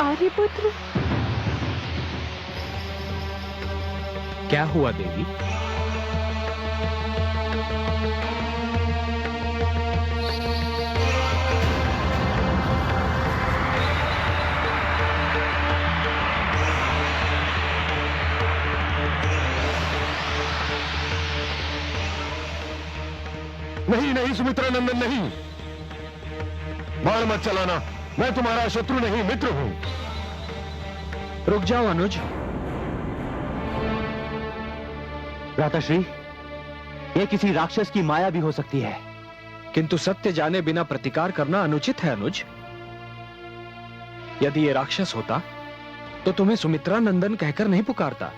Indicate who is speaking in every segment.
Speaker 1: आर्यपुत्र।
Speaker 2: क्या हुआ देवी?
Speaker 3: नहीं नहीं सुमित्रा नंदन, नहीं। बाण मत चलाना, मैं तुम्हारा शत्रु नहीं, मित्र हूं।
Speaker 2: रुक जाओ अनुज।
Speaker 4: भ्राताश्री, ये किसी राक्षस की माया भी हो सकती है।
Speaker 2: किंतु सत्य जाने बिना प्रतिकार करना अनुचित है अनुज। यदि ये राक्षस होता तो तुम्हें सुमित्रा नंदन कहकर नहीं पुकारता।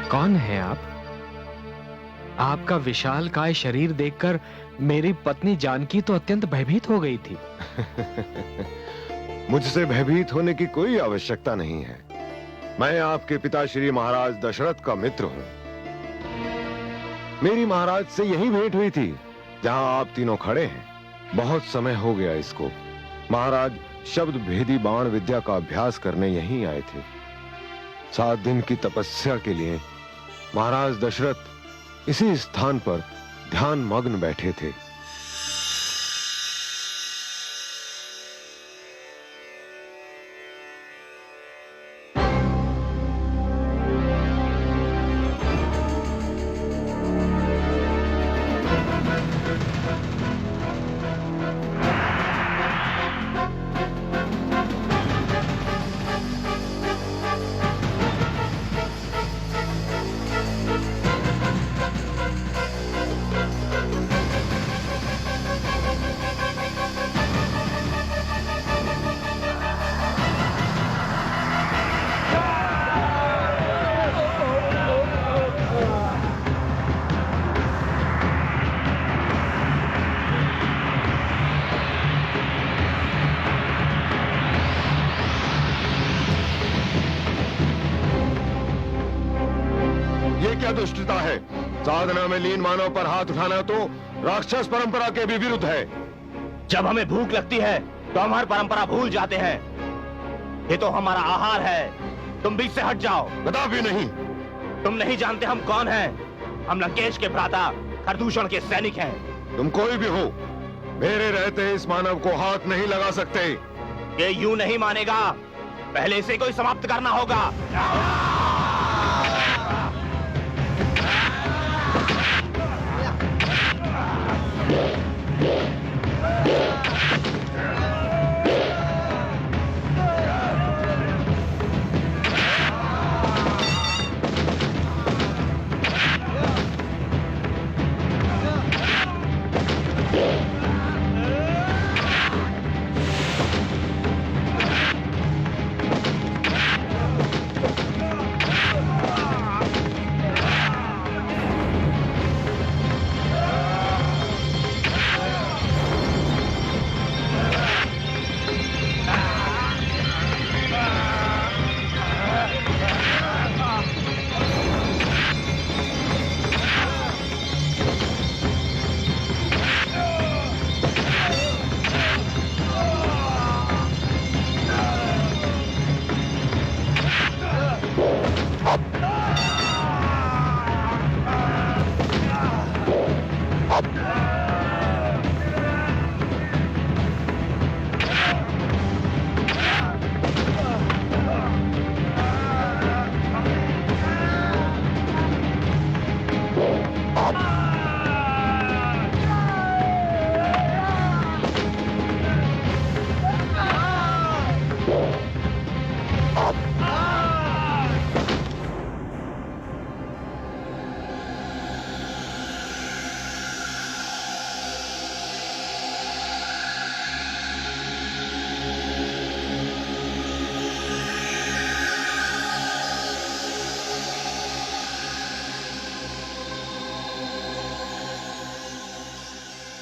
Speaker 2: कौन है आप? आपका विशालकाय शरीर देखकर मेरी पत्नी जानकी तो अत्यंत भयभीत हो गई थी।
Speaker 3: मुझसे भयभीत होने की कोई आवश्यकता नहीं है। मैं आपके पिता श्री महाराज दशरथ का मित्र हूं। मेरी महाराज से यही भेंट हुई थी जहां आप तीनों खड़े हैं। बहुत समय हो गया इसको। महाराज शब्द भेदी बाण विद्या का अभ्यास करने यहीं आए थे। 7 दिन की तपस्या के लिए महाराज दशरथ इसी स्थान पर ध्यान मग्न बैठे थे। क्या दुष्टता है? साधना में लीन मानव पर हाथ उठाना तो राक्षस परंपरा के भी विरुद्ध है।
Speaker 4: जब हमें भूख लगती है तो हम हर परंपरा भूल जाते हैं। ये तो हमारा आहार है। तुम बीच से हट जाओ।
Speaker 3: कदापि नहीं।
Speaker 4: तुम नहीं जानते हम कौन हैं। हम लंकेश के भ्राता खरदूषण के सैनिक हैं।
Speaker 3: तुम कोई भी हो, मेरे रहते इस मानव को हाथ नहीं लगा सकते।
Speaker 4: ये यूं नहीं मानेगा। पहले इसे कोई समाप्त करना होगा।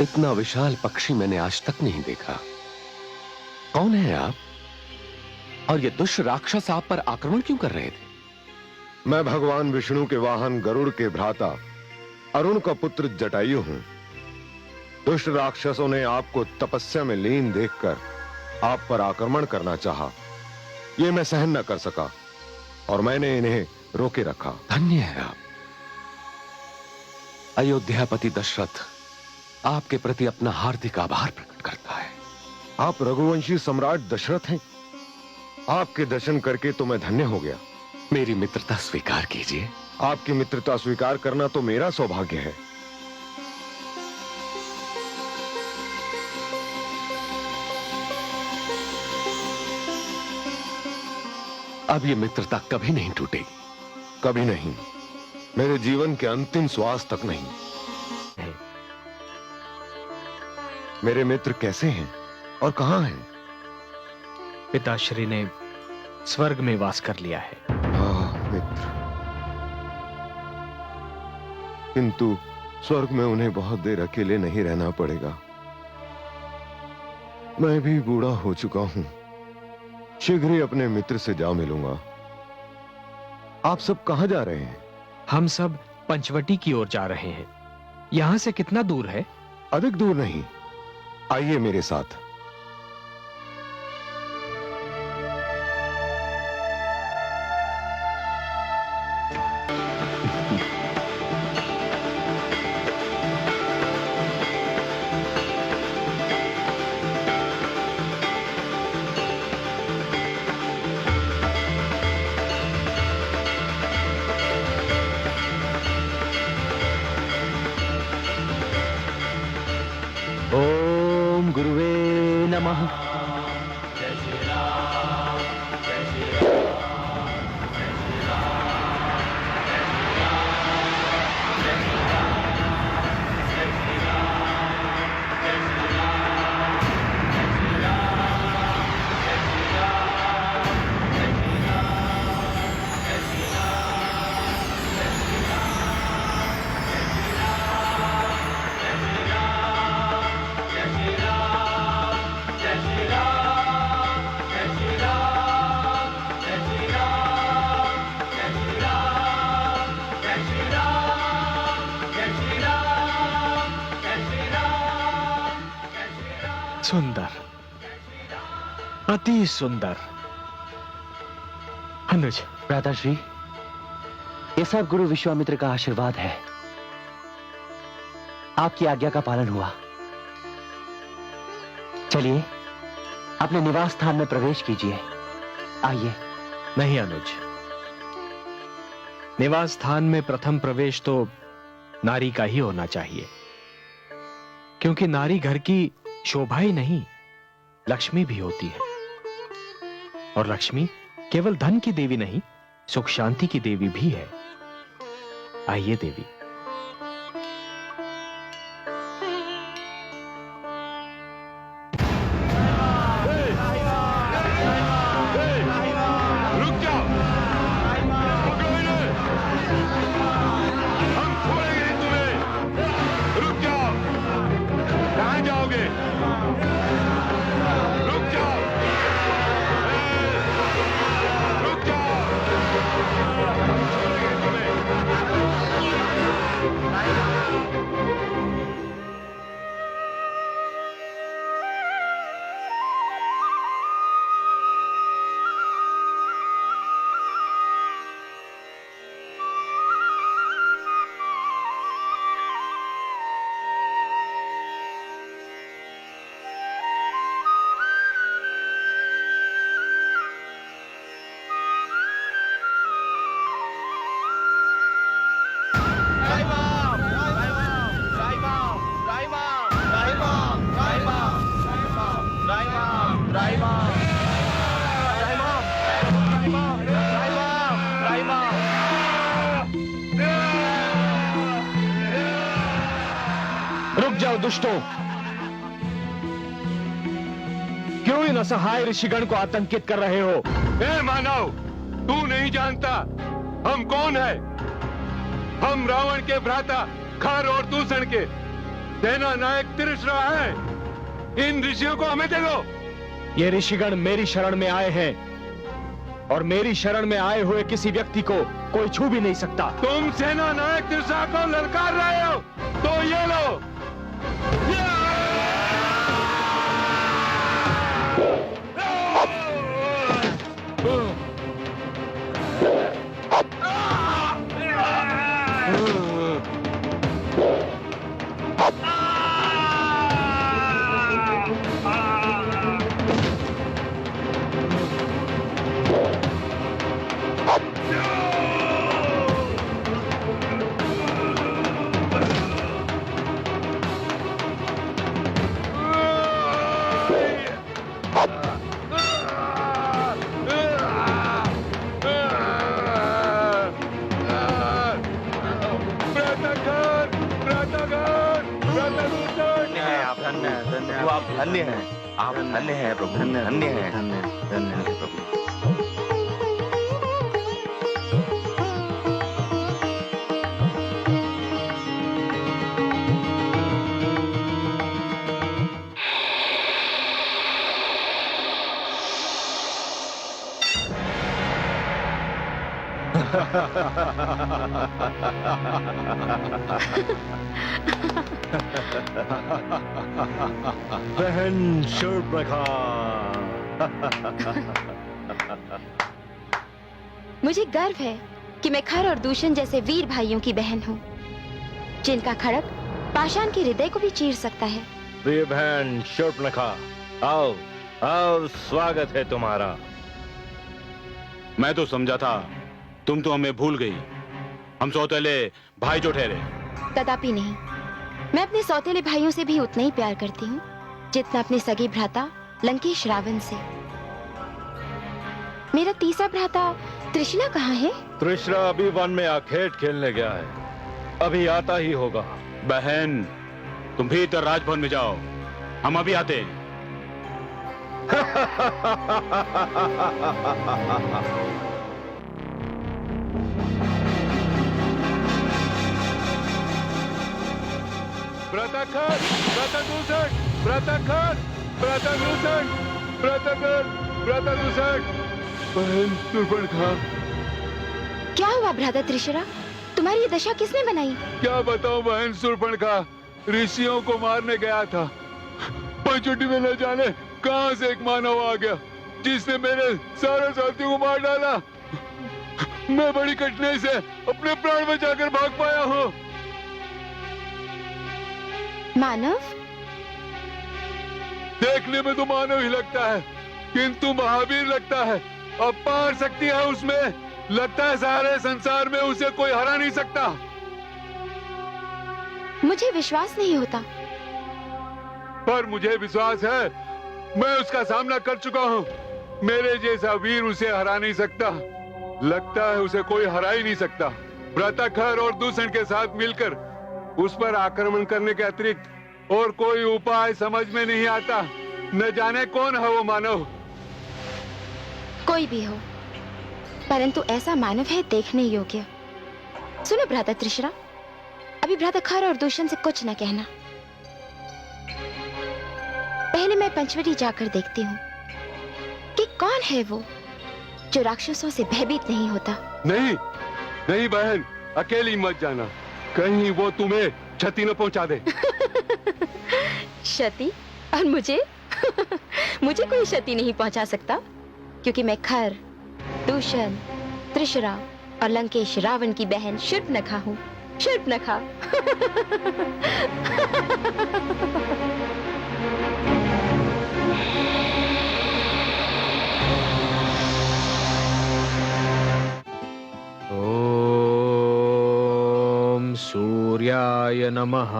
Speaker 3: इतना विशाल पक्षी मैंने आज तक नहीं देखा।
Speaker 1: कौन है आप? और ये दुष्ट राक्षस आप पर आक्रमण क्यों कर रहे थे?
Speaker 3: मैं भगवान विष्णु के वाहन गरुड़ के भ्राता अरुण का पुत्र जटायु हूं। दुष्ट राक्षसों ने आपको तपस्या में लीन देखकर आप पर आक्रमण करना चाहा। ये मैं सहन न कर सका और मैंने इन्हें रोके रखा।
Speaker 1: धन्य है आप। अयोध्यापति दशरथ आपके प्रति अपना हार्दिक आभार प्रकट करता है।
Speaker 3: आप रघुवंशी सम्राट दशरथ हैं। आपके दर्शन करके तो मैं धन्य हो गया।
Speaker 1: मेरी मित्रता स्वीकार कीजिए।
Speaker 3: आपकी मित्रता स्वीकार करना तो मेरा सौभाग्य है।
Speaker 1: अब ये मित्रता कभी नहीं टूटेगी।
Speaker 3: कभी नहीं, मेरे जीवन के अंतिम श्वास तक नहीं। मेरे मित्र कैसे हैं और कहां हैं?
Speaker 2: पिताश्री ने स्वर्ग में वास कर लिया है।
Speaker 3: मित्र, किंतु स्वर्ग में उन्हें बहुत देर अकेले नहीं रहना पड़ेगा। मैं भी बूढ़ा हो चुका हूं। शीघ्र ही अपने मित्र से जा मिलूंगा। आप सब कहां जा रहे हैं?
Speaker 2: हम सब पंचवटी की ओर जा रहे हैं। यहां से कितना दूर है?
Speaker 3: अधिक दूर नहीं, आइए मेरे साथ।
Speaker 4: ओम गुरुवे नमः।
Speaker 2: सुंदर, अति सुंदर। अनुज,
Speaker 5: भ्राताश्री, ये सब गुरु विश्वामित्र का आशीर्वाद है। आपकी आज्ञा का पालन हुआ। चलिए अपने निवास स्थान में प्रवेश कीजिए। आइए।
Speaker 2: नहीं अनुज, निवास स्थान में प्रथम प्रवेश तो नारी का ही होना चाहिए, क्योंकि नारी घर की शोभा ही नहीं, लक्ष्मी भी होती है। और लक्ष्मी केवल धन की देवी नहीं, सुख शांति की देवी भी है। आइए देवी।
Speaker 3: रुक जाओ, पकड़ो इन्हें। हम छोड़ेंगे नहीं तुम्हें। रुक जाओ, कहां जाओगे? रुक जाओ, रुक जाओ, हम छोड़ेंगे तुम्हें।
Speaker 2: रुक जाओ दुष्टों, क्यों इन असहाय ऋषिगण को आतंकित कर रहे हो?
Speaker 3: ए मानव, तू नहीं जानता हम कौन है? हम रावण के भ्राता खर और दूषण के सेना नायक तिरश्रा है। इन ऋषियों को हमें दे दो।
Speaker 2: ये ऋषिगण मेरी शरण में आए हैं और मेरी शरण में आए हुए किसी व्यक्ति को कोई छू भी नहीं सकता।
Speaker 3: तुम सेना नायक तिरसा को ललकार रहे हो तो ये लो।
Speaker 4: आप धन्य हैं, आप धन्य हैं प्रभु, धन्य हैं, धन्य हैं प्रभु।
Speaker 3: बहन शूर्पणखा।
Speaker 6: मुझे गर्व है कि मैं खर और दूषण जैसे वीर भाइयों की बहन हूँ, जिनका खड़क पाषाण के हृदय को भी चीर सकता है।
Speaker 4: प्रिय बहन शूर्पणखा, आओ आओ, स्वागत है तुम्हारा।
Speaker 7: मैं तो समझा था तुम तो हमें भूल गई, हम सौतेले भाई जो ठहरे।
Speaker 6: कदापि नहीं, मैं अपने सौतेले भाइयों से भी उतना ही प्यार करती हूँ जितना अपने सगे भ्राता लंकेश रावण से। मेरा तीसरा भ्राता त्रिशला कहाँ है?
Speaker 3: त्रिशला अभी वन में आखेट खेलने गया है, अभी आता ही होगा।
Speaker 7: बहन तुम भी इधर राजभवन में जाओ, हम अभी आते हैं।
Speaker 3: व्रतखर, व्रतदूषण, व्रतखर, व्रतदूषण, व्रतखर, व्रतदूषण। बहन शूर्पणखा।
Speaker 6: क्या हुआ भ्राता त्रिशला? तुम्हारी ये दशा किसने बनाई?
Speaker 3: क्या बताऊं बहन शूर्पणखा, ऋषियों को मारने गया था, पंचवटी में न जाने कहां से एक मानव आ गया जिसने मेरे सारे साथियों को मार डाला। मैं बड़ी कठिनाई से अपने प्राण बचाकर भाग पाया हूँ।
Speaker 6: मानव?
Speaker 3: देखने में तो मानव ही लगता है, किंतु महावीर लगता है। अपार शक्ति है उसमें, लगता है सारे संसार में उसे कोई हरा नहीं सकता।
Speaker 6: मुझे विश्वास नहीं होता।
Speaker 3: पर मुझे विश्वास है, मैं उसका सामना कर चुका हूँ। मेरे जैसा वीर उसे हरा नहीं सकता। लगता है उसे कोई हरा ही नहीं सकता। व्रतखर और दूषण के साथ मिलकर उस पर आक्रमण करने के अतिरिक्त और कोई उपाय समझ में नहीं आता। न जाने कौन है वो मानव।
Speaker 6: कोई भी हो, परंतु ऐसा मानव है देखने योग्य। सुनो भ्राता त्रिशला, अभी भ्राता खर और दूषण से कुछ न कहना। पहले मैं पंचवटी जाकर देखती हूँ कि कौन है वो जो राक्षसों से भयभीत नहीं होता।
Speaker 3: नहीं नहीं बहन, अकेली मत जाना, कहीं वो तुम्हें क्षति न पहुंचा दे।
Speaker 6: क्षति? और मुझे? मुझे कोई क्षति नहीं पहुंचा सकता, क्योंकि मैं खर, दूषण, त्रिशला और लंकेश रावण की बहन शूर्पणखा हूँ। शूर्पणखा।
Speaker 2: ओम सूर्याय नमः।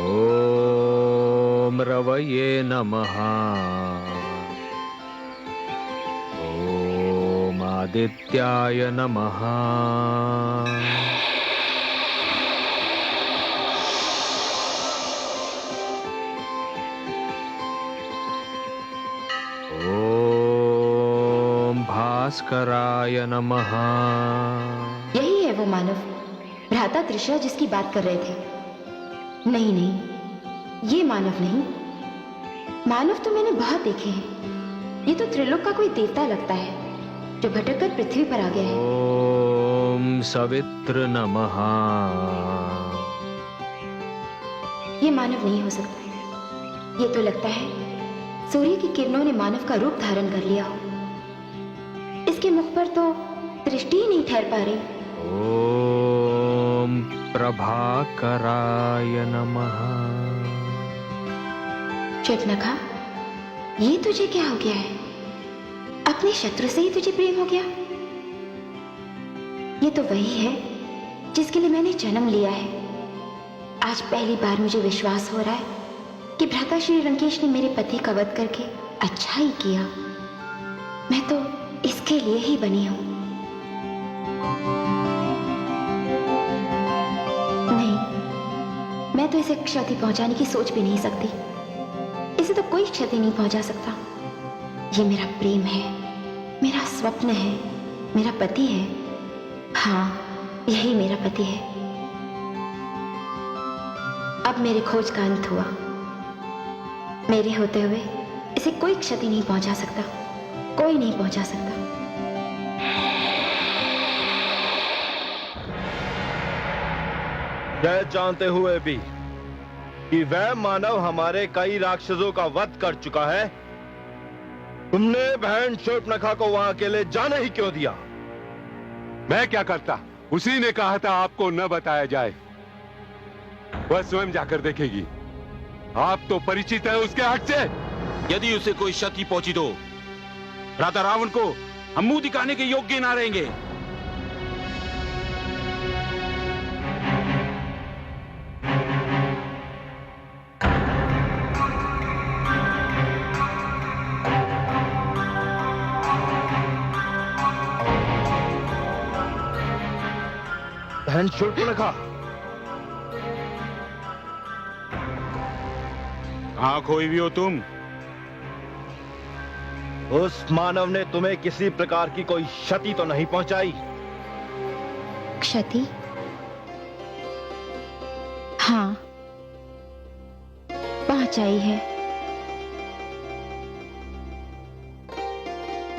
Speaker 2: ओम रवये नमः। ओम आदित्याय नमः। ओम भास्कराय नमः।
Speaker 6: यही है वो मानव, भ्राता त्रिशला जिसकी बात कर रहे थे। नहीं नहीं, ये मानव नहीं, मानव तो मैंने बहुत देखे हैं। ये तो त्रिलोक का कोई देवता लगता है जो भटक कर पृथ्वी पर आ गया है।
Speaker 2: ओम सवित्र नमः।
Speaker 6: ये मानव नहीं हो सकता। ये तो लगता है सूर्य की किरणों ने मानव का रूप धारण कर लिया हो। इसके मुख पर तो दृष्टि ही नहीं ठहर पा रही।
Speaker 2: ओम प्रभाकराय नमः।
Speaker 6: शूर्पणखा, ये तुझे क्या हो गया है? अपने शत्रु से ही तुझे प्रेम हो गया? ये तो वही है जिसके लिए मैंने जन्म लिया है। आज पहली बार मुझे विश्वास हो रहा है कि भ्राता श्री लंकेश ने मेरे पति का वध करके अच्छा ही किया। मैं तो इसके लिए ही बनी हूं। नहीं, मैं तो इसे क्षति पहुंचाने की सोच भी नहीं सकती। इसे तो कोई क्षति नहीं पहुंचा सकता। ये मेरा प्रेम है, मेरा स्वप्न है, मेरा पति है। हाँ, यही मेरा पति है। अब मेरे खोज का अंत हुआ। मेरे होते हुए इसे कोई क्षति नहीं पहुंचा सकता, कोई नहीं पहुंचा सकता।
Speaker 4: यह जानते हुए भी कि वह मानव हमारे कई राक्षसों का वध कर चुका है, तुमने बहन शूर्पणखा को वहां अकेले जाने ही क्यों दिया?
Speaker 3: मैं क्या करता? उसी ने कहा था आपको न बताया जाए। वह स्वयं जाकर देखेगी। आप तो परिचित है उसके हट से।
Speaker 7: यदि उसे कोई क्षति पहुंची तो राजा रावण को हम मुंह दिखाने के योग्य ना रहेंगे।
Speaker 4: बहन शूर्पणखा,
Speaker 7: कहां खोई भी हो तुम?
Speaker 4: उस मानव ने तुम्हें किसी प्रकार की कोई क्षति तो नहीं पहुंचाई?
Speaker 6: क्षति? हाँ, पहुंचाई है।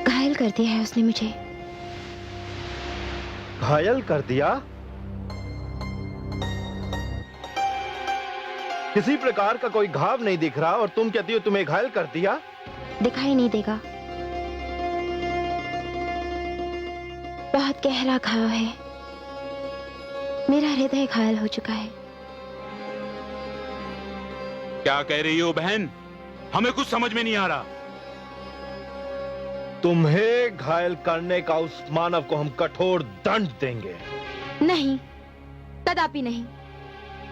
Speaker 6: घायल कर दिया है उसने मुझे।
Speaker 4: घायल कर दिया? किसी प्रकार का कोई घाव नहीं दिख रहा और तुम कहती हो तुम्हें घायल कर दिया?
Speaker 6: दिखाई नहीं देगा। बहुत गहरा घाव है। मेरा हृदय घायल हो चुका है।
Speaker 7: क्या कह रही हो बहन? हमें कुछ समझ में नहीं आ रहा।
Speaker 4: तुम्हें घायल करने का उस मानव को हम कठोर दंड देंगे।
Speaker 6: नहीं, कदापि नहीं।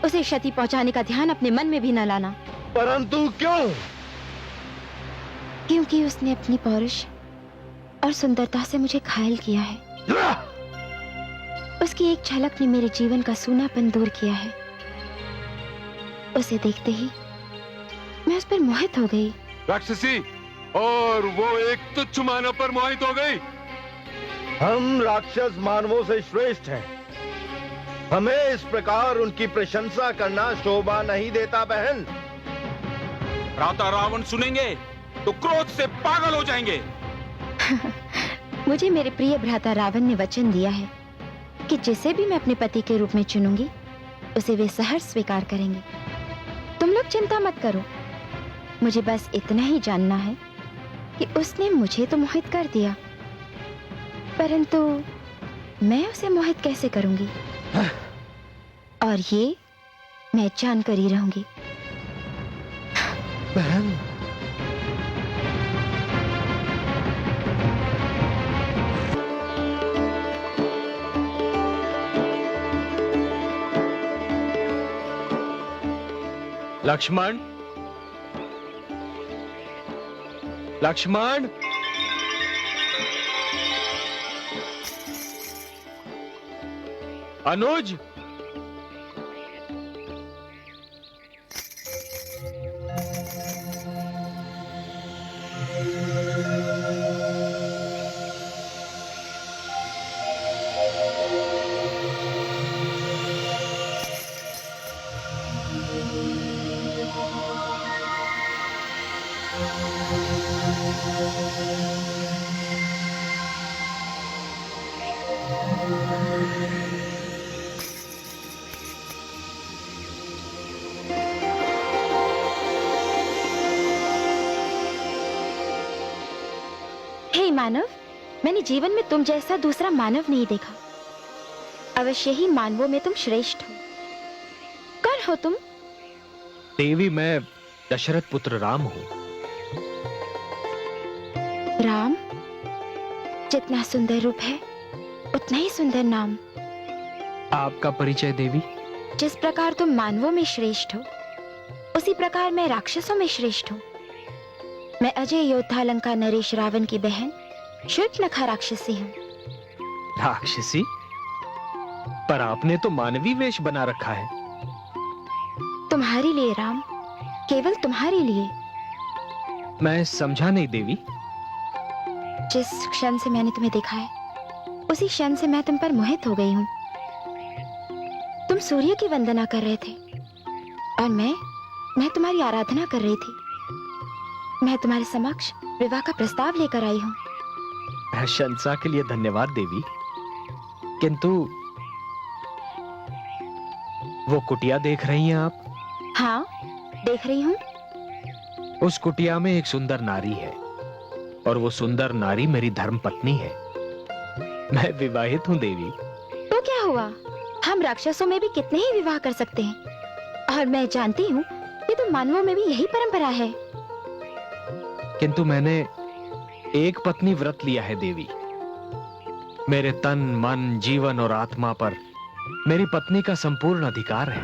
Speaker 6: उसे क्षति पहुंचाने का ध्यान अपने मन में भी न लाना।
Speaker 4: परंतु क्यों?
Speaker 6: क्योंकि उसने अपनी पौरुष और सुंदरता से मुझे घायल किया है। उसकी एक झलक ने मेरे जीवन का सूनापन दूर किया है। उसे देखते ही मैं उस पर मोहित हो गई।
Speaker 3: राक्षसी, और वो एक तुच्छ मानव पर मोहित हो गई।
Speaker 4: हम राक्षस मानवों से श्रेष्ठ हैं। हमें इस प्रकार उनकी प्रशंसा करना शोभा नहीं देता बहन।
Speaker 7: राजा रावण सुनेंगे तो क्रोध से पागल हो जाएंगे।
Speaker 6: मुझे मेरे प्रिय भ्राता रावण ने वचन दिया है कि जिसे भी मैं अपने पति के रूप में चुनूंगी उसे वे सहर्ष स्वीकार करेंगे। तुम लोग चिंता मत करो। मुझे बस इतना ही जानना है कि उसने मुझे तो मोहित कर दिया, परंतु मैं उसे मोहित कैसे करूंगी? और ये मैं जानकर ही रहूंगी।
Speaker 4: बहन,
Speaker 2: लक्ष्मण, लक्ष्मण, अनुज,
Speaker 6: हे मानव, मैंने जीवन में तुम जैसा दूसरा मानव नहीं देखा। अवश्य ही मानवों में तुम श्रेष्ठ हो। कौन हो तुम?
Speaker 2: देवी, मैं दशरथ पुत्र राम हूं।
Speaker 6: राम? जितना सुंदर रूप है उतना ही सुंदर नाम।
Speaker 2: आपका परिचय देवी?
Speaker 6: जिस प्रकार तुम मानवों में श्रेष्ठ हो, उसी प्रकार मैं राक्षसों में श्रेष्ठ हूँ। मैं अजय योद्धा लंका नरेश रावण की बहन शूर्पणखा राक्षसी हूँ।
Speaker 2: राक्षसी? पर आपने तो मानवी वेश बना रखा है।
Speaker 6: तुम्हारे लिए राम, केवल तुम्हारे लिए।
Speaker 2: मैं समझा नहीं देवी।
Speaker 6: जिस क्षण से मैंने तुम्हें देखा है, उसी क्षण से मैं तुम पर मोहित हो गई हूँ। तुम सूर्य की वंदना कर रहे थे और मैं तुम्हारी आराधना कर रही थी। मैं तुम्हारे समक्ष विवाह का प्रस्ताव लेकर आई हूँ।
Speaker 2: प्रशंसा के लिए धन्यवाद देवी, किंतु वो कुटिया देख रही हैं आप?
Speaker 6: हाँ, देख रही हूँ।
Speaker 2: उस कुटिया में एक सुंदर नारी है और वो सुंदर नारी मेरी धर्म पत्नी है। मैं विवाहित हूँ देवी।
Speaker 6: तो क्या हुआ, हम राक्षसों में भी कितने ही विवाह कर सकते हैं, और मैं जानती हूँ कि तुम मानवों में भी यही परंपरा है।
Speaker 2: किंतु मैंने एक पत्नी व्रत लिया है देवी। मेरे तन, मन, जीवन और आत्मा पर मेरी पत्नी का संपूर्ण अधिकार है,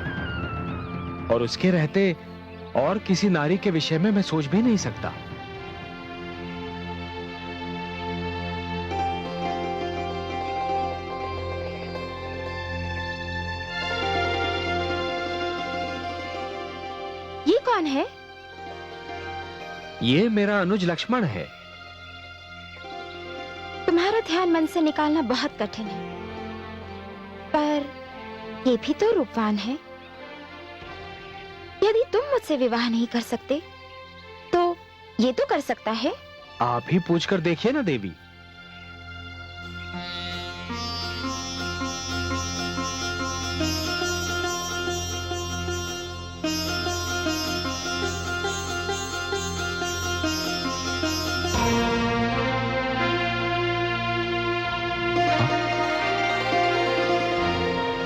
Speaker 2: और उसके रहते और किसी नारी के विषय में मैं सोच भी नहीं सकता।
Speaker 6: ये कौन है?
Speaker 2: ये मेरा अनुज लक्ष्मण है।
Speaker 6: तुम्हारा ध्यान मन से निकालना बहुत कठिन है, पर ये भी तो रूपवान है। यदि तुम मुझसे विवाह नहीं कर सकते, तो ये तो कर सकता है।
Speaker 2: आप ही पूछकर देखिए ना देवी।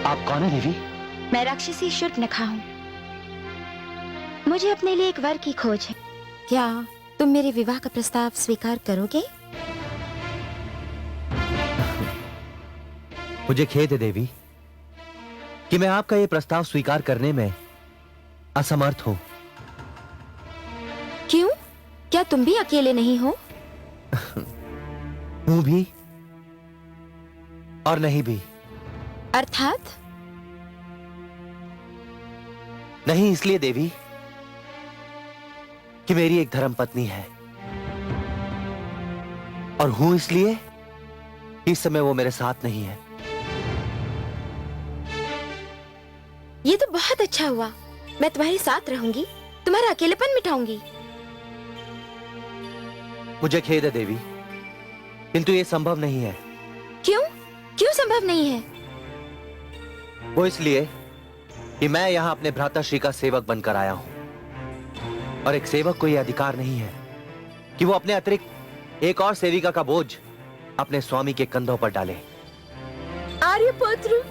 Speaker 5: आप कौन है देवी?
Speaker 6: मैं राक्षसी शूर्पणखा हूँ। मुझे अपने लिए एक वर की खोज है। क्या तुम मेरे विवाह का प्रस्ताव स्वीकार करोगे?
Speaker 5: मुझे खेद है देवी कि मैं आपका ये प्रस्ताव स्वीकार करने में असमर्थ हूं।
Speaker 6: क्यों? क्या तुम भी अकेले नहीं हो?
Speaker 5: हूं भी और नहीं भी।
Speaker 6: अर्थात?
Speaker 5: नहीं इसलिए देवी कि मेरी एक धर्म पत्नी है, और हूं इसलिए कि इस समय वो मेरे साथ नहीं है।
Speaker 6: ये तो बहुत अच्छा हुआ। मैं तुम्हारे साथ रहूंगी, तुम्हारा अकेलेपन मिटाऊंगी।
Speaker 5: मुझे खेद है देवी, किंतु ये संभव नहीं है।
Speaker 6: क्यों? क्यों संभव नहीं है?
Speaker 5: वो इसलिए कि मैं यहां अपने भ्राताश्री का सेवक बनकर आया हूं, और एक सेवक को यह अधिकार नहीं है कि वो अपने अतिरिक्त एक और सेविका का बोझ अपने स्वामी के कंधों पर डाले।
Speaker 6: आर्यपुत्र,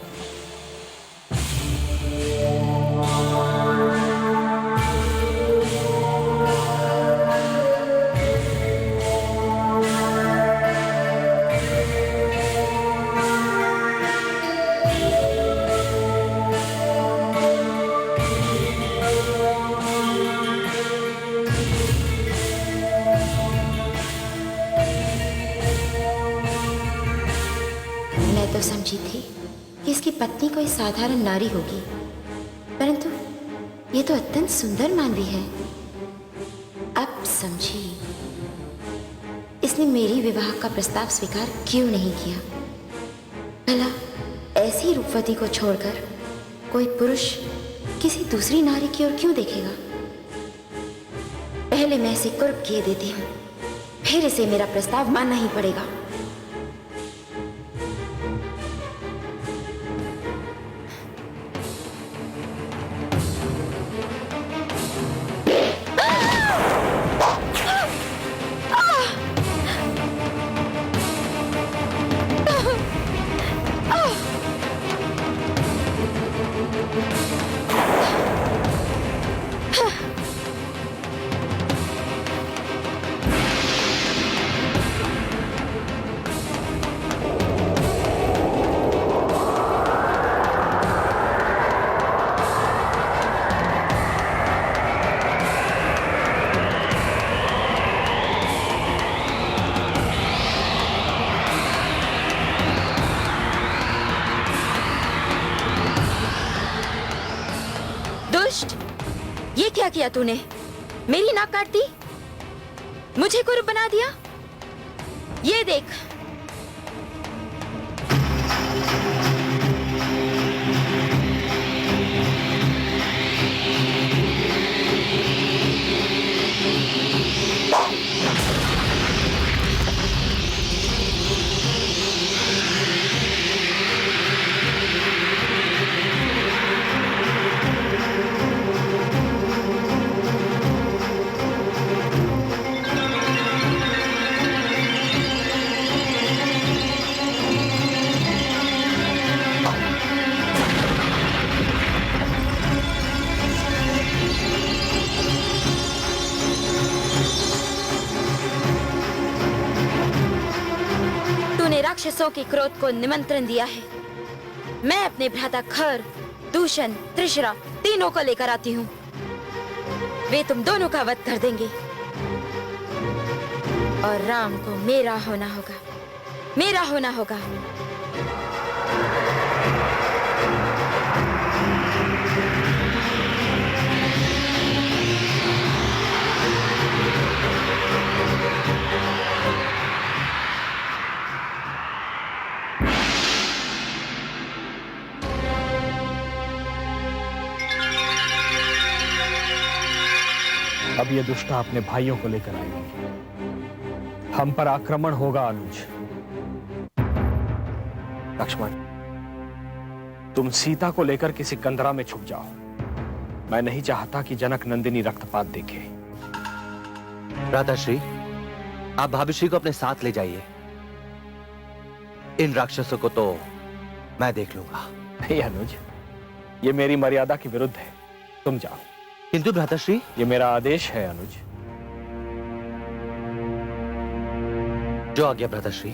Speaker 6: मैं तो समझी थी कि इसकी पत्नी कोई साधारण नारी होगी, परंतु ये तो अत्यंत सुंदर मानवी है। अब समझी इसने मेरी विवाह का प्रस्ताव स्वीकार क्यों नहीं किया। भला ऐसी रूपवती को छोड़कर कोई पुरुष किसी दूसरी नारी की ओर क्यों देखेगा? पहले मैं इसे कुर्ब किए देती हूँ, फिर इसे मेरा प्रस्ताव मानना ही पड़ेगा। दुष्ट, ये क्या किया तूने? मेरी नाक काट दी, मुझे कुर्ब बना दिया। ये देख, राक्षसों के क्रोध को निमंत्रण दिया है। मैं अपने भ्राता खर, दूषण, त्रिशरा तीनों को लेकर आती हूँ। वे तुम दोनों का वध कर देंगे और राम को मेरा होना होगा, मेरा होना होगा।
Speaker 2: अब ये दुष्टा अपने भाइयों को लेकर आएगी। हम पर आक्रमण होगा अनुज। लक्ष्मण, तुम सीता को लेकर किसी कंदरा में छुप जाओ। मैं नहीं चाहता कि जनक नंदिनी रक्तपात देखे।
Speaker 5: भ्राताश्री, आप भाभीश्री को अपने साथ ले जाइए। इन राक्षसों को तो मैं देख लूंगा।
Speaker 2: नहीं अनुज, ये मेरी मर्यादा के विरुद्ध है। तुम जाओ।
Speaker 5: किंतु भ्राताश्री,
Speaker 2: ये मेरा आदेश है अनुज।
Speaker 5: जो आज्ञा भ्राताश्री।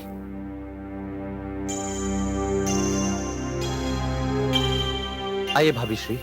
Speaker 5: आइए भाभीश्री।